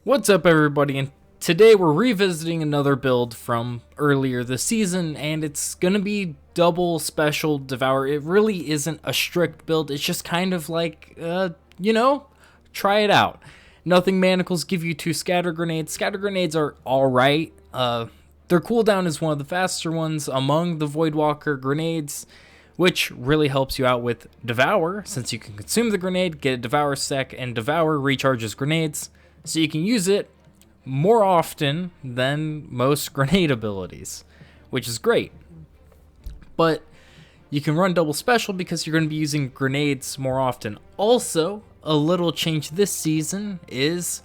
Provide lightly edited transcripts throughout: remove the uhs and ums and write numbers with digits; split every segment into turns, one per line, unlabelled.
What's up, everybody, and today we're revisiting another build from earlier this season, and it's gonna be double special Devour. It really isn't a strict build, it's just kind of like, try it out. Nothing Manacles give you 2 scatter grenades. Scatter grenades are alright. Their cooldown is one of the faster ones among the Voidwalker grenades, which really helps you out with Devour, since you can consume the grenade, get a Devour stack, and Devour recharges grenades. So you can use it more often than most grenade abilities, which is great. But you can run double special because you're going to be using grenades more often. Also, a little change this season is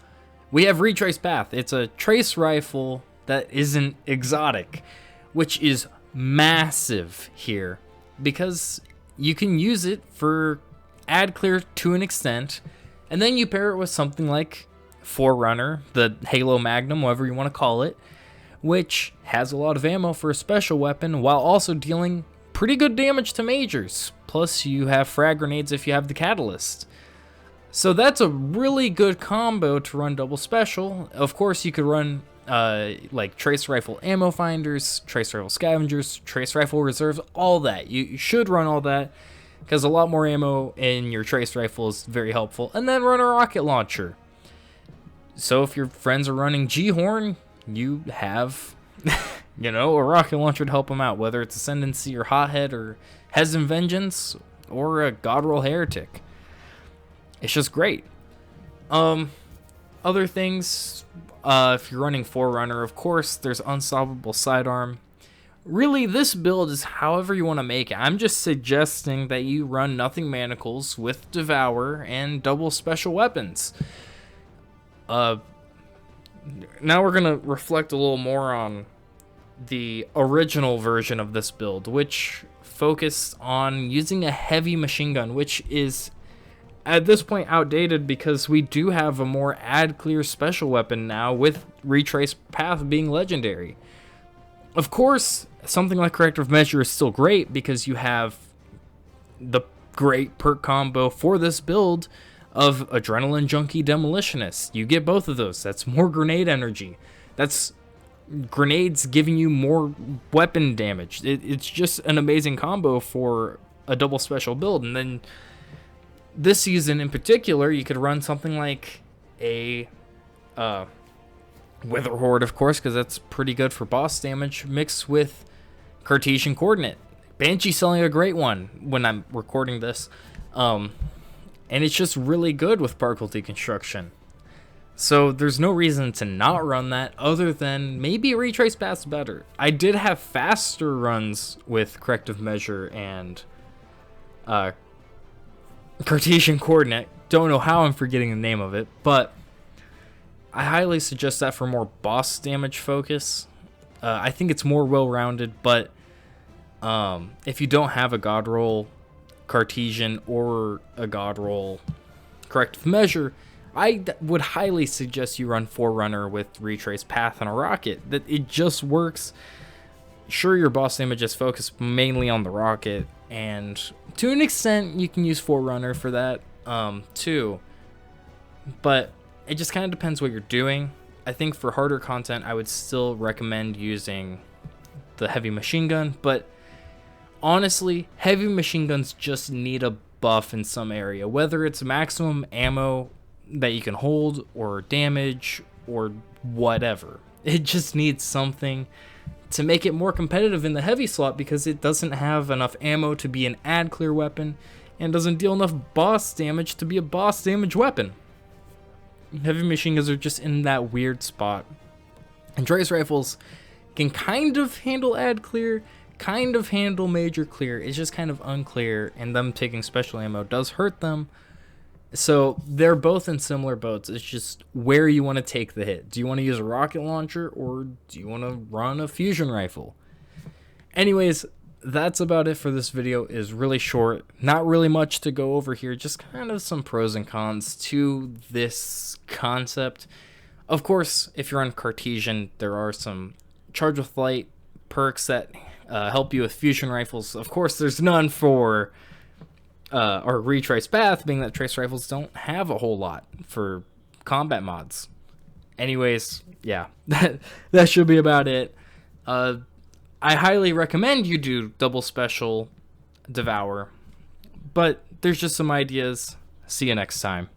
we have Retrace Path. It's a trace rifle that isn't exotic, which is massive here because you can use it for ad clear to an extent, and then you pair it with something like Forerunner, the Halo Magnum, whatever you want to call it, which has a lot of ammo for a special weapon while also dealing pretty good damage to majors. Plus you have frag grenades if you have the catalyst. So that's a really good combo to run double special. Of course you could run like trace rifle ammo finders, trace rifle scavengers, trace rifle reserves, all that. You should run all that because a lot more ammo in your trace rifle is very helpful. And then run a rocket launcher. So if your friends are running G-Horn, you have, a rocket launcher to help them out, whether it's Ascendancy or Hothead or Hezin Vengeance or a Godroll Heretic. It's just great. Other things, if you're running Forerunner, of course, there's Unstoppable Sidearm. Really, this build is however you want to make it. I'm just suggesting that you run Nothing Manacles with Devour and double special weapons. Now we're gonna reflect a little more on the original version of this build, which focused on using a heavy machine gun, which is at this point outdated because we do have a more ad clear special weapon now with Retrace Path being legendary. Of course, something like Corrective Measure is still great because you have the great perk combo for this build of Adrenaline Junkie Demolitionist. You get both of those. That's more grenade energy. That's grenades giving you more weapon damage. It's just an amazing combo for a double special build. And then this season in particular, you could run something like a Wither Horde, of course, because that's pretty good for boss damage, mixed with Cartesian Coordinate. Banshee's selling a great one when I'm recording this. And it's just really good with particle deconstruction. So there's no reason to not run that other than maybe Retrace Path's better. I did have faster runs with Corrective Measure and Cartesian Coordinate. Don't know how I'm forgetting the name of it, but I highly suggest that for more boss damage focus. I think it's more well-rounded, but if you don't have a God Roll Cartesian or a God Roll Corrective Measure, I would highly suggest you run Forerunner with Retrace Path and a rocket. That it just works. Sure, your boss damage is focused mainly on the rocket, and to an extent you can use Forerunner for that too, but it just kind of depends what you're doing. I think for harder content I would still recommend using the heavy machine gun, but honestly, heavy machine guns just need a buff in some area, whether it's maximum ammo that you can hold or damage or whatever. It just needs something to make it more competitive in the heavy slot because it doesn't have enough ammo to be an ad clear weapon and doesn't deal enough boss damage to be a boss damage weapon. Heavy machine guns are just in that weird spot. And trace rifles can kind of handle ad clear, kind of handle major clear. It's just kind of unclear, and them taking special ammo does hurt them. So they're both in similar boats. It's just where you want to take the hit. Do you want to use a rocket launcher or do you want to run a fusion rifle? Anyways, that's about it for this video. It is really short, not really much to go over here, just kind of some pros and cons to this concept. Of course, if you're on Cartesian, there are some Charge with Light perks that help you with fusion rifles. Of course, there's none for or Retrace Path, being that trace rifles don't have a whole lot for combat mods. Anyways, yeah, that should be about it. I highly recommend you do double special Devour, but there's just some ideas. See you next time.